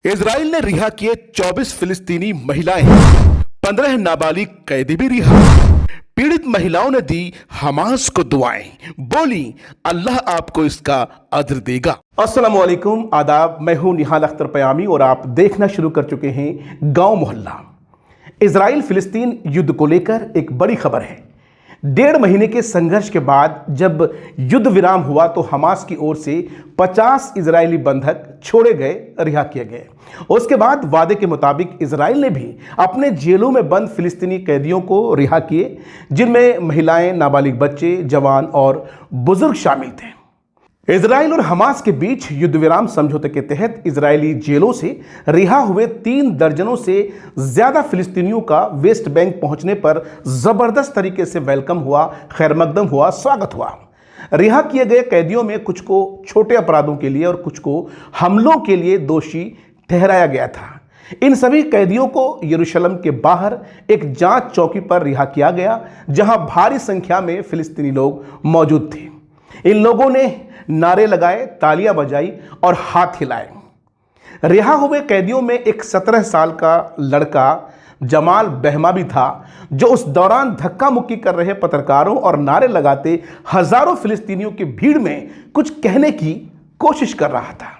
Israel ने रिहा किए 24 फिलिस्तीनी महिलाएं, 15 नाबालिग कैदी भी रिहा। पीड़ित महिलाओं ने दी हमास को दुआएं, बोली अल्लाह आपको इसका अज्र देगा। अस्सलामु अलैकुम, आदाब। मैं हूं निहाल अख्तर पयामी और आप देखना शुरू कर चुके हैं गांव मोहल्ला। इजराइल फिलिस्तीन युद्ध को लेकर एक बड़ी खबर है। 1.5 महीने के संघर्ष के बाद जब युद्ध विराम हुआ तो हमास की ओर से 50 इजरायली बंधक छोड़े गए, रिहा किए गए। उसके बाद वादे के मुताबिक इजराइल ने भी अपने जेलों में बंद फिलिस्तीनी कैदियों को रिहा किए, जिनमें महिलाएं, नाबालिग बच्चे, जवान और बुजुर्ग शामिल थे। इजराइल और हमास के बीच युद्ध विराम समझौते के तहत इजरायली जेलों से रिहा हुए 3 दर्जनों से ज्यादा फिलिस्तीनियों का वेस्ट बैंक पहुंचने पर जबरदस्त तरीके से वेलकम हुआ, खैर मकदम हुआ, स्वागत हुआ। रिहा किए गए कैदियों में कुछ को छोटे अपराधों के लिए और कुछ को हमलों के लिए दोषी ठहराया गया था। इन सभी कैदियों को यरूशलेम के बाहर एक जांच चौकी पर रिहा किया गया, जहां भारी संख्या में फिलिस्तीनी लोग मौजूद थे। इन लोगों ने नारे लगाए, तालियां बजाई और हाथ हिलाए। रिहा हुए कैदियों में एक 17 साल का लड़का जमाल बहमा भी था, जो उस दौरान धक्का मुक्की कर रहे पत्रकारों और नारे लगाते हजारों फिलिस्तीनियों की भीड़ में कुछ कहने की कोशिश कर रहा था।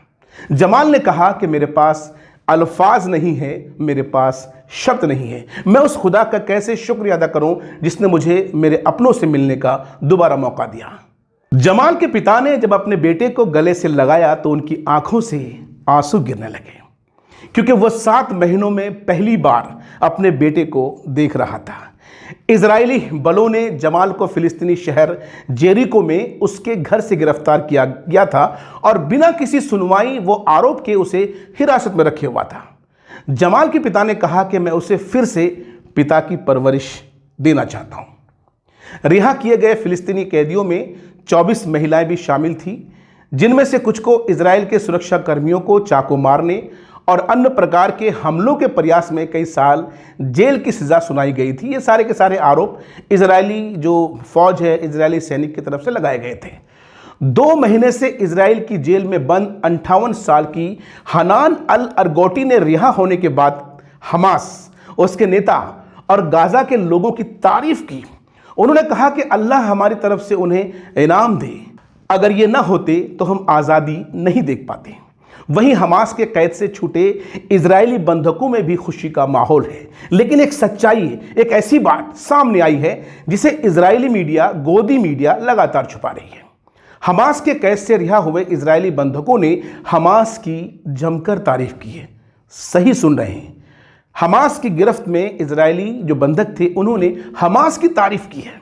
जमाल ने कहा कि मेरे पास अल्फाज नहीं है, मेरे पास शब्द नहीं है। मैं उस खुदा का कैसे शुक्रिया अदा करूं जिसने मुझे मेरे अपनों से मिलने का दोबारा मौका दिया। जमाल के पिता ने जब अपने बेटे को गले से लगाया तो उनकी आंखों से आंसू गिरने लगे, क्योंकि वह 7 महीनों में पहली बार अपने बेटे को देख रहा था। इजरायली बलों ने जमाल को फिलिस्तीनी शहर जेरिको में उसके घर से गिरफ्तार किया गया था और बिना किसी सुनवाई वो आरोप के उसे हिरासत में रखे हुआ था। जमाल के पिता ने कहा कि मैं उसे फिर से पिता की परवरिश देना चाहता हूं। रिहा किए गए फिलिस्तीनी कैदियों में 24 महिलाएं भी शामिल थी, जिनमें से कुछ को इजराइल के सुरक्षा कर्मियों को चाकू मारने और अन्य प्रकार के हमलों के प्रयास में कई साल जेल की सजा सुनाई गई थी। ये सारे के सारे आरोप इजरायली जो फौज है, इजरायली सैनिक की तरफ से लगाए गए थे। 2 महीने से इजराइल की जेल में बंद 58 साल की हनान अल अर्गोटी ने रिहा होने के बाद हमास, उसके नेता और गाजा के लोगों की तारीफ की। उन्होंने कहा कि अल्लाह हमारी तरफ से उन्हें इनाम दे, अगर ये ना होते तो हम आज़ादी नहीं देख पाते। वहीं हमास के कैद से छूटे इजरायली बंधकों में भी खुशी का माहौल है, लेकिन एक सच्चाई, एक ऐसी बात सामने आई है जिसे इजरायली मीडिया, गोदी मीडिया लगातार छुपा रही है। हमास के कैद से रिहा हुए इजरायली बंधकों ने हमास की जमकर तारीफ की है। सही सुन रहे हैं, हमास की गिरफ्त में इजरायली जो बंधक थे उन्होंने हमास की तारीफ की है।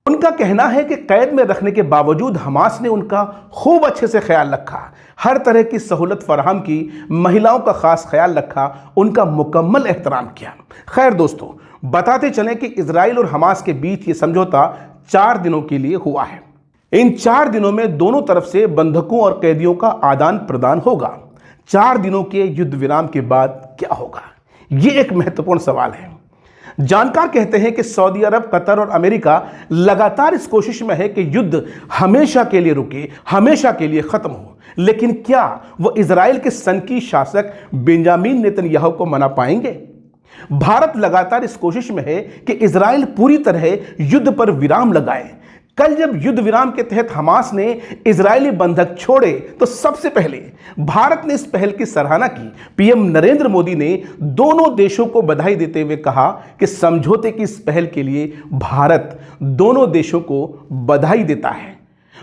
उनका कहना है कि कैद में रखने के बावजूद हमास ने उनका खूब अच्छे से ख्याल रखा, हर तरह की सहूलत फराहम की, महिलाओं का खास ख्याल रखा, उनका मुकम्मल एहतराम किया। खैर दोस्तों, बताते चलें कि इजराइल और हमास के बीच ये समझौता 4 दिनों के लिए हुआ है। इन 4 दिनों में दोनों तरफ से बंधकों और कैदियों का आदान प्रदान होगा। 4 दिनों के युद्ध विराम के बाद क्या होगा, ये एक महत्वपूर्ण सवाल है। जानकार कहते हैं कि सऊदी अरब, कतर और अमेरिका लगातार इस कोशिश में है कि युद्ध हमेशा के लिए रुके, हमेशा के लिए खत्म हो। लेकिन क्या वो इजराइल के सनकी शासक बेंजामिन नेतन्याहू को मना पाएंगे? भारत लगातार इस कोशिश में है कि इजराइल पूरी तरह युद्ध पर विराम लगाए। कल जब युद्ध विराम के तहत हमास ने इजरायली बंधक छोड़े तो सबसे पहले भारत ने इस पहल की सराहना की। पीएम नरेंद्र मोदी ने दोनों देशों को बधाई देते हुए कहा कि समझौते की इस पहल के लिए भारत दोनों देशों को बधाई देता है।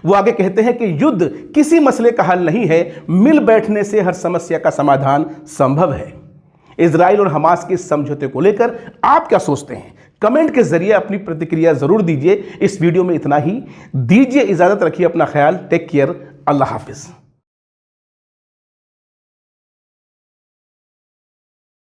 वो आगे कहते हैं कि युद्ध किसी मसले का हल नहीं है, मिल बैठने से हर समस्या का समाधान संभव है। इजराइल और हमास के समझौते को लेकर आप क्या सोचते हैं? कमेंट के जरिए अपनी प्रतिक्रिया जरूर दीजिए। इस वीडियो में इतना ही। दीजिए इजाजत, रखिए अपना ख्याल। टेक केयर, अल्लाह हाफिज।